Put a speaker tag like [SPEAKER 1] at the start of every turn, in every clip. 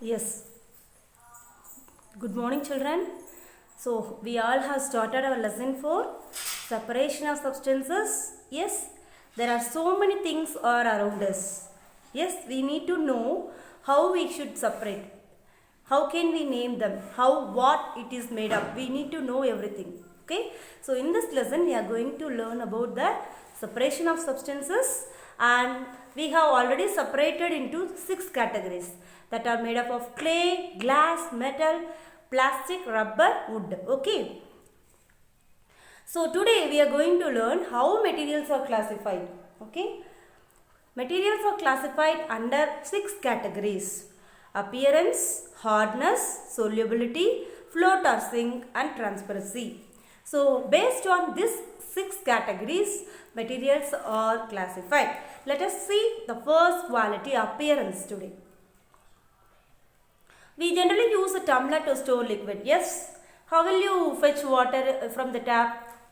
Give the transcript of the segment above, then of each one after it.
[SPEAKER 1] Yes. Good morning, children. So, we all have started our lesson for separation of substances. Yes, there are so many things all around us. Yes, we need to know how we should separate. How can we name them? What it is made of? We need to know everything. Okay. So, in this lesson, we are going to learn about the separation of substances, and we have already separated into 6 categories that are made up of clay, glass, metal, plastic, rubber, wood. Okay. So today we are going to learn how materials are classified. Okay. Materials are classified under 6 categories: appearance, hardness, solubility, float or sink, and transparency. So based on these 6 categories, materials are classified. Let us see the first quality, appearance, today. We generally use a tumbler to store liquid. Yes. How will you fetch water from the tap?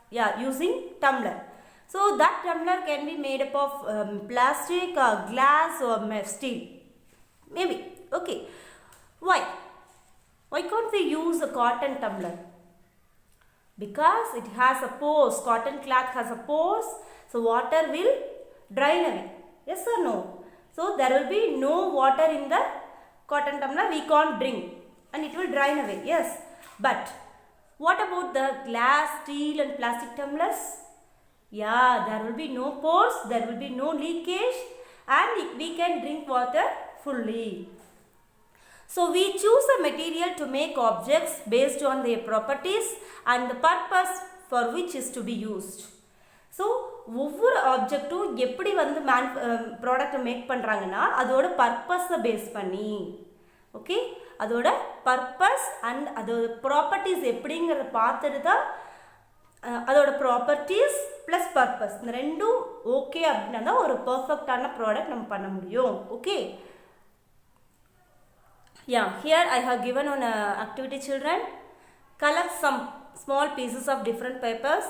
[SPEAKER 1] Yeah, using tumbler. So that tumbler can be made up of plastic or glass or steel. Maybe. Okay. Why? Why can't we use a cotton tumbler? Because it has a pores. Cotton cloth has a pores. So water will drain away. Yes or no? So there will be no water in the cotton tumbler. We can't drink. And it will drain away. Yes. But what about the glass, steel and plastic tumblers? Yeah, there will be no pores. There will be no leakage. And we can drink water fully. So we choose a material to make objects based on their properties and the purpose for which is to be used. So ஒவ்வொரு ஆப்ஜெக்ட்டும் எப்படி வந்து product make பண்ணுறாங்கன்னா அதோட பர்பஸை base பண்ணி, okay, அதோட purpose and அதோட properties எப்படிங்கிறத பார்த்துட்டு தான் அதோட ப்ராப்பர்ட்டிஸ் ப்ளஸ் பர்பஸ் இந்த ரெண்டும் ஓகே அப்படின்னா தான் ஒரு பர்ஃபெக்டான ப்ராடக்ட் நம்ம பண்ண முடியும். Okay. Yeah, here I have given on activity, children. Collect some small pieces of different papers,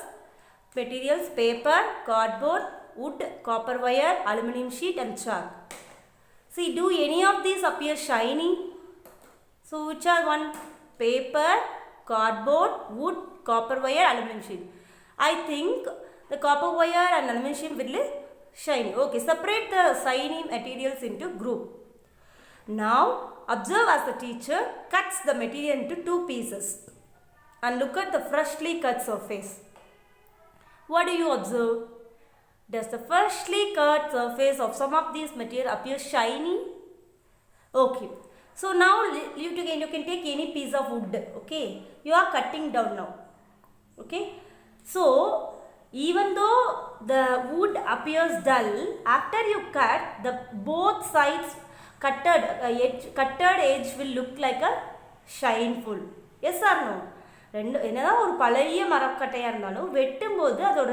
[SPEAKER 1] materials, paper, cardboard, wood, copper wire, aluminum sheet and chalk. See, do any of these appear shiny? So which are one? Paper, cardboard, wood, copper wire, aluminum sheet. I think the copper wire and aluminum sheet will shiny. Okay, separate the shiny materials into group. Now observe as the teacher cuts the material into 2 pieces and look at the freshly cut surface. What do you observe? Does the freshly cut surface of some of these material appear shiny? Okay. So now you can take any piece of wood. Okay. You are cutting down now. Okay. So even though the wood appears dull, after you cut, the both sides cutted edge will look like a shineful. Yes or no? என்னதான் ஒரு பழைய மரக்கட்டையாக இருந்தாலும் வெட்டும்போது அதோட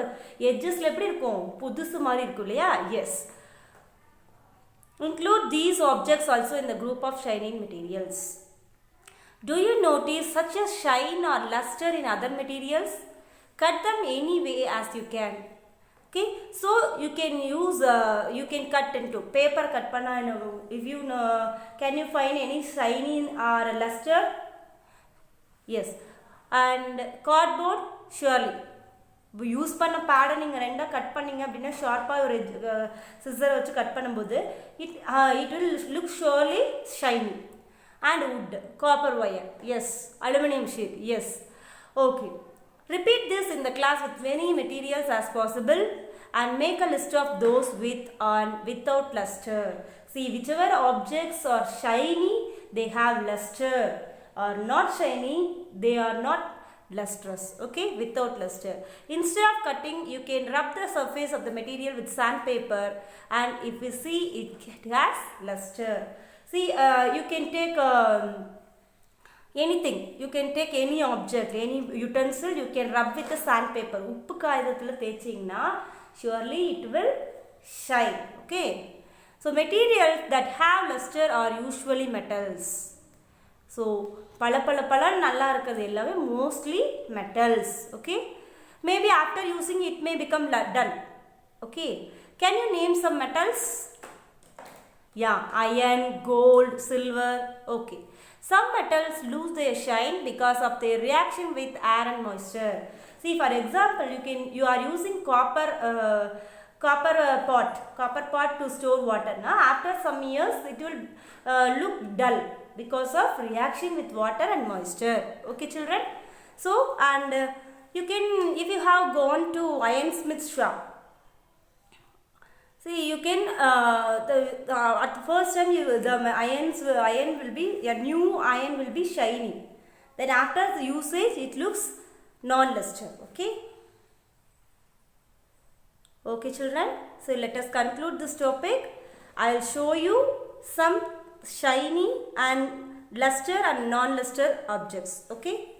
[SPEAKER 1] எட்ஜஸில் எப்படி இருக்கும், புதுசு மாதிரி இருக்கும் இல்லையா? S. Include these objects also in the group of shining materials. Do you notice such a shine or luster in other materials? Cut them any way as you can. Okay, so you can use you can cut into paper. Cut panna, if you can you find any shine or luster? Yes. And cardboard, surely use பண்ண பேடை நீங்கள் ரெண்டாக cut பண்ணிங்க அப்படின்னா ஷார்ப்பாக ஒரு சிசரை வச்சு cut பண்ணும்போது it will look surely shiny. And wood, copper wire, yes. Aluminum sheet, yes. Okay. Repeat this in the class with many materials as possible and make a list of those with and without luster. See, whichever objects are shiny, they have luster. Or not shiny, they are not lustrous. Okay, without luster. Instead of cutting, you can rub the surface of the material with sandpaper, and if you see, it has luster. See, you can take anything. You can take any object, any utensil, you can rub with the sandpaper. உப்பு காகிதத்தில் தேய்ச்சிங்கன்னா surely it will shine. Okay. So materials that have luster are usually metals. So பல நல்லா இருக்கிறது எல்லாமே mostly metals. Okay. Maybe after using it may become dull. Okay. Can you name some metals? Yeah, iron, gold, silver. Okay. Some metals lose their shine because of their reaction with air and moisture. See, for example, you are using copper pot to store water. Now, after some years, it will look dull because of reaction with water and moisture. Okay, children. So, and you can, if you have gone to ironsmith shop. See, you can at the first time iron will be a new iron will be shiny. Then after the usage, it looks non-luster. Okay. Okay, children. So let us conclude this topic. I will show you some shiny and luster and non-luster objects. Okay.